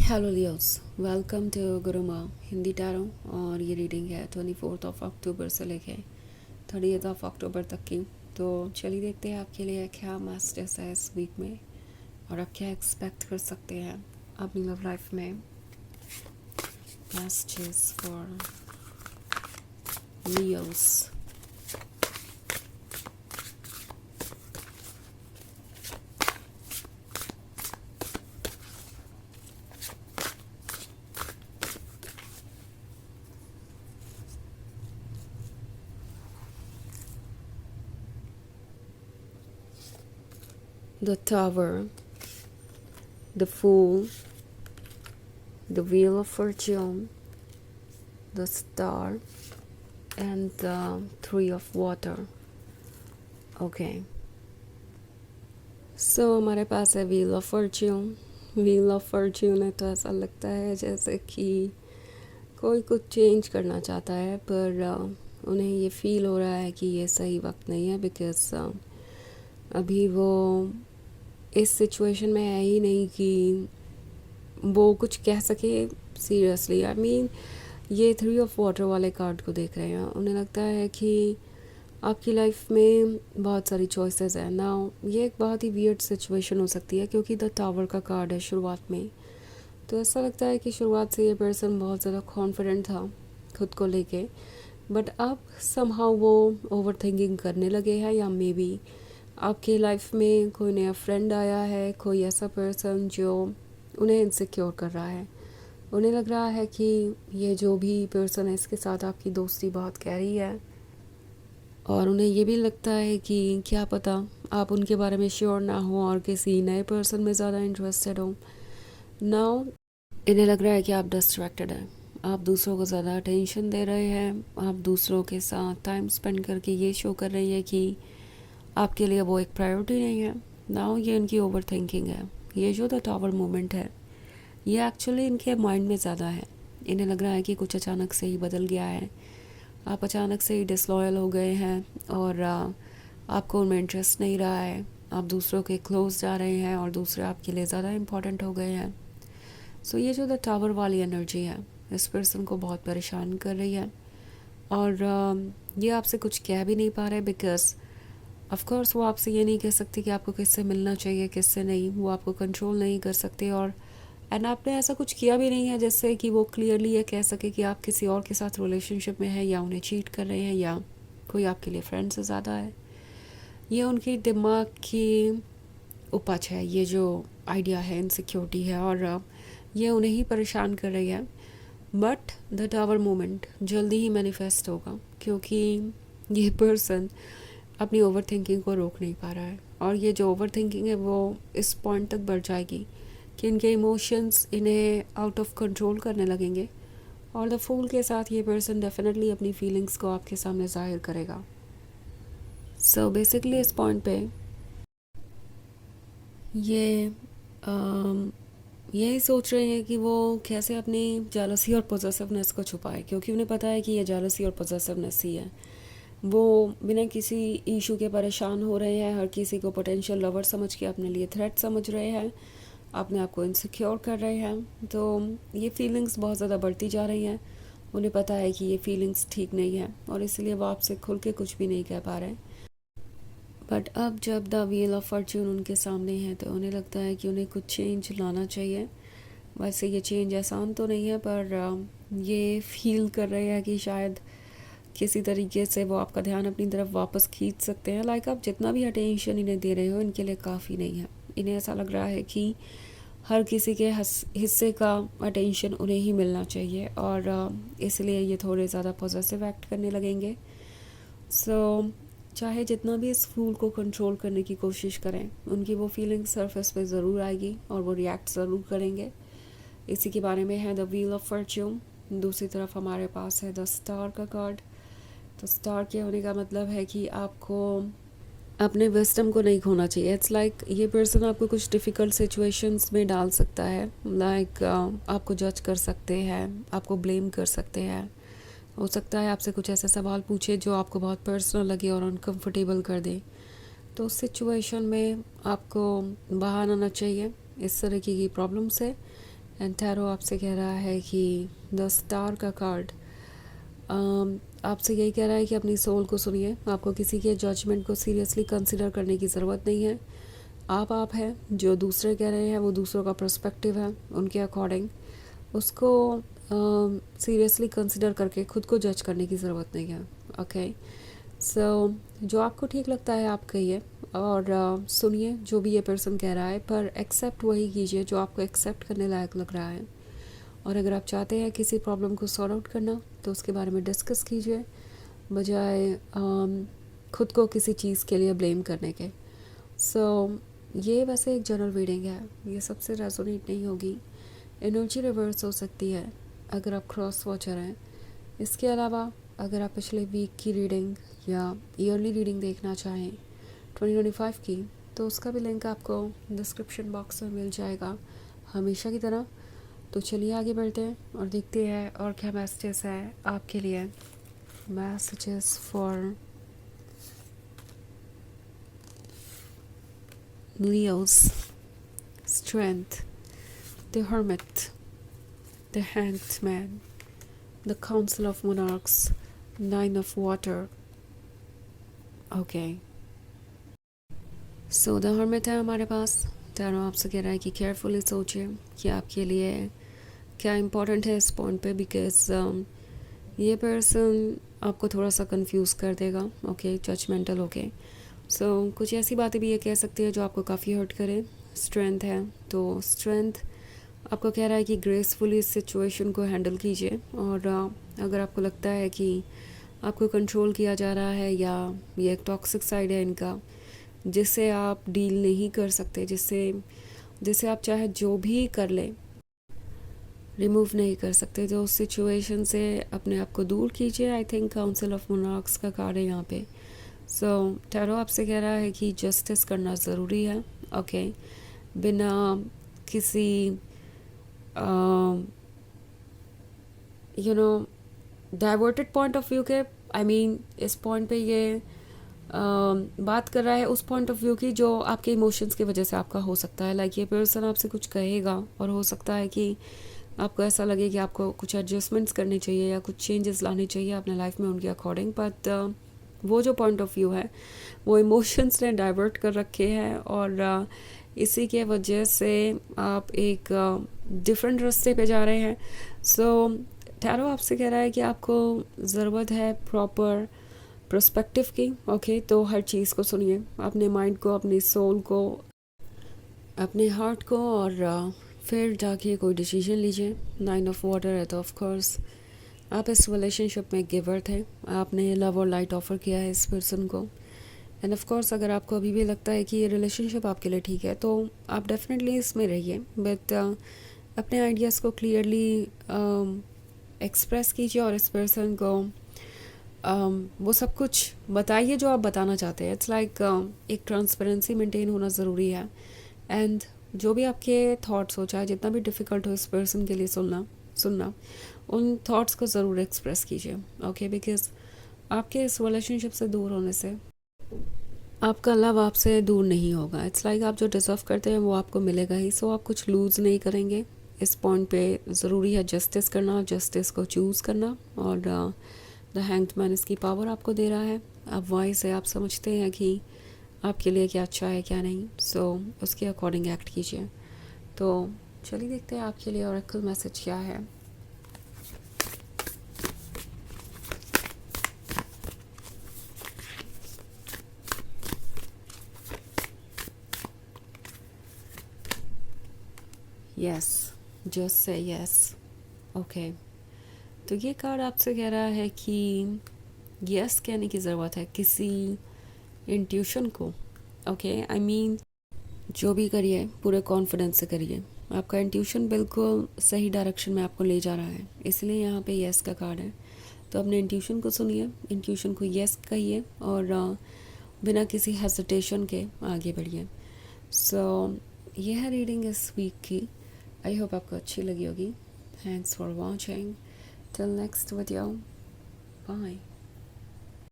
Hello Leos, welcome to Guruma Hindi tarot. और ये reading है 24 अक्टूबर से लेके 30 अक्टूबर तक की। तो चलिए देखते हैं आपके लिए क्या मैसेजेस है इस वीक में और आप क्या एक्सपेक्ट कर सकते हैं अपनी लव लाइफ में। Messages for Leos. The tower, the fool, the wheel of fortune, the star and the three of water. Okay, so हमारे पास है wheel of fortune. Wheel of fortune है तो ऐसा लगता है जैसे कि कोई कुछ चेंज करना चाहता है, पर उन्हें ये फील हो रहा है कि ये सही वक्त नहीं है, बिकॉज अभी वो इस सिचुएशन में है ही नहीं कि वो कुछ कह सके सीरियसली। आई मीन ये थ्री ऑफ वाटर वाले कार्ड को देख रहे हैं, उन्हें लगता है कि आपकी लाइफ में बहुत सारी चॉइसेस हैं ना। ये एक बहुत ही वियर्ड सिचुएशन हो सकती है क्योंकि द टावर का कार्ड है शुरुआत में। तो ऐसा लगता है कि शुरुआत से ये पर्सन बहुत ज़्यादा कॉन्फिडेंट था खुद को लेके, बट अब समहाउ वो ओवर थिंकिंग करने लगे हैं, या मे बी आपके लाइफ में कोई नया फ्रेंड आया है, कोई ऐसा पर्सन जो उन्हें इनसिक्योर कर रहा है। उन्हें लग रहा है कि ये जो भी पर्सन है इसके साथ आपकी दोस्ती बहुत गहरी है, और उन्हें ये भी लगता है कि क्या पता आप उनके बारे में श्योर ना हो और किसी नए पर्सन में ज़्यादा इंटरेस्टेड हो। नाउ इन्हें लग रहा है कि आप डिस्ट्रैक्टेड हैं, आप दूसरों को ज़्यादा अटेंशन दे रहे हैं, आप दूसरों के साथ टाइम स्पेंड करके ये शो कर रही है कि आपके लिए वो एक प्रायोरिटी नहीं है। नाउ ये इनकी ओवर थिंकिंग है। ये जो द टावर मोमेंट है ये एक्चुअली इनके माइंड में ज़्यादा है। इन्हें लग रहा है कि कुछ अचानक से ही बदल गया है, आप अचानक से ही डिसलॉयल हो गए हैं और आपको उनमें इंटरेस्ट नहीं रहा है, आप दूसरों के क्लोज जा रहे हैं और दूसरे आपके लिए ज़्यादा इम्पॉर्टेंट हो गए हैं। सो ये जो द टावर वाली एनर्जी है इस पर्सन को बहुत परेशान कर रही है, और ये आपसे कुछ कह भी नहीं पा रहे, बिकॉज ऑफ कोर्स वो आपसे ये नहीं कह सकती कि आपको किससे मिलना चाहिए किससे नहीं, वो आपको कंट्रोल नहीं कर सकते। और एंड आपने ऐसा कुछ किया भी नहीं है जिससे कि वो क्लियरली ये कह सके कि आप किसी और के साथ रिलेशनशिप में हैं या उन्हें चीट कर रहे हैं या कोई आपके लिए फ्रेंड से ज़्यादा है। ये उनकी दिमाग की उपज है, ये जो आइडिया है इनसिक्योरिटी है, और ये उन्हें ही परेशान कर रही है। बट द टावर मोमेंट जल्दी ही मैनिफेस्ट होगा क्योंकि ये पर्सन अपनी ओवर थिंकिंग को रोक नहीं पा रहा है, और ये जो ओवर थिंकिंग है वो इस पॉइंट तक बढ़ जाएगी कि इनके इमोशंस इन्हें आउट ऑफ कंट्रोल करने लगेंगे, और द फूल के साथ ये पर्सन डेफिनेटली अपनी फीलिंग्स को आपके सामने जाहिर करेगा। सो बेसिकली इस पॉइंट पे ये यही सोच रहे हैं कि वो कैसे अपनी जेलसी और पोजेसिवनेस को छुपाए, क्योंकि उन्हें पता है कि ये जेलसी और पोजेसिवनेस ही है। वो बिना किसी इशू के परेशान हो रहे हैं, हर किसी को पोटेंशियल लवर समझ के अपने लिए थ्रेट समझ रहे हैं, अपने आप को इनसिक्योर कर रहे हैं। तो ये फीलिंग्स बहुत ज़्यादा बढ़ती जा रही हैं। उन्हें पता है कि ये फीलिंग्स ठीक नहीं है और इसलिए वो आपसे खुल के कुछ भी नहीं कह पा रहे। बट अब जब द व्हील ऑफ फॉर्च्यून उनके सामने है तो उन्हें लगता है कि उन्हें कुछ चेंज लाना चाहिए। वैसे ये चेंज आसान तो नहीं है, पर ये फील कर रहे हैं कि शायद किसी तरीके से वो आपका ध्यान अपनी तरफ वापस खींच सकते हैं। लाइक आप जितना भी अटेंशन इन्हें दे रहे हो इनके लिए काफ़ी नहीं है। इन्हें ऐसा लग रहा है कि हर किसी के हिस्से का अटेंशन उन्हें ही मिलना चाहिए, और इसलिए ये थोड़े ज़्यादा पॉजिटिव एक्ट करने लगेंगे। सो चाहे जितना भी इस फूल को कंट्रोल करने की कोशिश करें, उनकी वो फीलिंग सरफेस पे ज़रूर आएगी और वो रिएक्ट ज़रूर करेंगे। इसी के बारे में है द व्हील ऑफ फॉर्च्यून। दूसरी तरफ हमारे पास है द स्टार का कार्ड। तो स्टार के होने का मतलब है कि आपको अपने विजडम को नहीं खोना चाहिए। इट्स लाइक ये पर्सन आपको कुछ डिफ़िकल्ट सिचुएशंस में डाल सकता है, लाइक आपको जज कर सकते हैं, आपको ब्लेम कर सकते हैं। हो सकता है आपसे कुछ ऐसे सवाल पूछे जो आपको बहुत पर्सनल लगे और अनकंफर्टेबल कर दे। तो उस सिचुएशन में आपको बाहर आना चाहिए इस तरीके की प्रॉब्लम से, एंड टैरो आपसे कह रहा है कि द स्टार का कार्ड आपसे यही कह रहा है कि अपनी सोल को सुनिए, आपको किसी के जजमेंट को सीरियसली कंसिडर करने की ज़रूरत नहीं है। आप हैं, जो दूसरे कह रहे हैं वो दूसरों का पर्सपेक्टिव है, उनके अकॉर्डिंग उसको सीरियसली कंसिडर करके खुद को जज करने की ज़रूरत नहीं है। ओके, सो जो आपको ठीक लगता है आप कहिए और सुनिए जो भी ये पर्सन कह रहा है, पर एक्सेप्ट वही कीजिए जो आपको एक्सेप्ट करने लायक लग रहा है। और अगर आप चाहते हैं किसी प्रॉब्लम को सॉर्ट आउट करना तो उसके बारे में डिस्कस कीजिए, बजाय खुद को किसी चीज़ के लिए ब्लेम करने के। सो ये वैसे एक जनरल रीडिंग है, ये सबसे रेजोनेट नहीं होगी, एनर्जी रिवर्स हो सकती है अगर आप क्रॉस वॉचर हैं। इसके अलावा अगर आप पिछले वीक की रीडिंग या ईयरली रीडिंग देखना चाहें 2025 की, तो उसका भी लिंक आपको डिस्क्रिप्शन बॉक्स में मिल जाएगा हमेशा की तरह। तो चलिए आगे बढ़ते हैं और देखते हैं और क्या मैसेजेस है आपके लिए। Messages for Leos, strength, the hermit, the hanged man, the council of monarchs, 9 of water. Okay, so the hermit है हमारे पास। टैरो आपसे कह रहा है कि केयरफुली सोचिए कि आपके लिए क्या इम्पोर्टेंट है इस पॉइंट पे, बिकॉज ये पर्सन आपको थोड़ा सा कंफ्यूज कर देगा। Okay, judgemental. ओके, सो कुछ ऐसी बातें भी ये कह सकती है जो आपको काफ़ी हर्ट करे। स्ट्रेंथ है तो स्ट्रेंथ आपको कह रहा है कि ग्रेसफुली इस सिचुएशन को हैंडल कीजिए। और अगर आपको लगता है कि आपको कंट्रोल किया जा रहा है या ये एक टॉक्सिक साइड है इनका जिससे आप डील नहीं कर सकते, जिससे आप चाहे जो भी कर ले रिमूव नहीं कर सकते, तो उस सिचुएशन से अपने आप को दूर कीजिए। I think council of monarchs का कार्ड है यहाँ पे। सो टैरो आपसे कह रहा है कि जस्टिस करना ज़रूरी है। ओके, बिना किसी डाइवर्टेड पॉइंट ऑफ व्यू के, आई मीन इस पॉइंट पे ये बात कर रहा है उस पॉइंट ऑफ व्यू की जो आपके इमोशंस की वजह से आपका हो सकता है। लाइक ये पर्सन आपसे कुछ कहेगा और हो सकता है कि आपको ऐसा लगे कि आपको कुछ एडजस्टमेंट्स करने चाहिए या कुछ चेंजेस लाने चाहिए अपने लाइफ में उनके अकॉर्डिंग, बट वो जो पॉइंट ऑफ व्यू है वो इमोशंस ने डाइवर्ट कर रखे हैं और इसी के वजह से आप एक डिफरेंट रास्ते पे जा रहे हैं। सो टैरो आपसे कह रहा है कि आपको ज़रूरत है प्रॉपर पर्सपेक्टिव की। ओके, तो हर चीज़ को सुनिए, अपने माइंड को, अपनी सोल को, अपने हार्ट को, और फिर जाके कोई डिसीजन लीजिए। 9 ऑफ वाटर है तो ऑफ कोर्स आप इस रिलेशनशिप में गिवर थे, आपने लव और लाइट ऑफर किया है इस पर्सन को। एंड ऑफ कोर्स अगर आपको अभी भी लगता है कि ये रिलेशनशिप आपके लिए ठीक है तो आप डेफिनेटली इसमें रहिए, बट अपने आइडियाज़ को क्लियरली एक्सप्रेस कीजिए और इस पर्सन को वो सब कुछ बताइए जो आप बताना चाहते हैं। इट्स लाइक एक ट्रांसपेरेंसी मेंटेन होना ज़रूरी है। एंड जो भी आपके थॉट्स हो, चाहे जितना भी डिफ़िकल्ट हो इस पर्सन के लिए सुनना उन थॉट्स को ज़रूर एक्सप्रेस कीजिए। ओके, बिकॉज आपके इस रिलेशनशिप से दूर होने से आपका लव आपसे दूर नहीं होगा। इट्स लाइक आप जो डिज़र्व करते हैं वो आपको मिलेगा ही, सो आप कुछ लूज़ नहीं करेंगे। इस पॉइंट पे ज़रूरी है जस्टिस करना, जस्टिस को चूज़ करना, और द हैंग्ड मैन इसकी पावर आपको दे रहा है। आप वॉइस से आप समझते हैं कि आपके लिए क्या अच्छा है क्या नहीं, सो उसके अकॉर्डिंग एक्ट कीजिए। तो चलिए देखते हैं आपके लिए ऑरेकल मैसेज क्या है। Yes, just say yes. Okay, तो ये कार्ड आपसे कह रहा है कि यस कहने की ज़रूरत है किसी इंट्यूशन को। ओके, आई मीन जो भी करिए पूरे कॉन्फिडेंस से करिए, आपका इंट्यूशन बिल्कुल सही डायरेक्शन में आपको ले जा रहा है, इसलिए यहाँ पे यस का कार्ड है। तो अपने इंट्यूशन को सुनिए, इंट्यूशन को यस कहिए और बिना किसी हेजिटेशन के आगे बढ़िए। सो यह है रीडिंग इस वीक की। आई होप आपको अच्छी लगी होगी। Thanks for watching. Till next video, bye.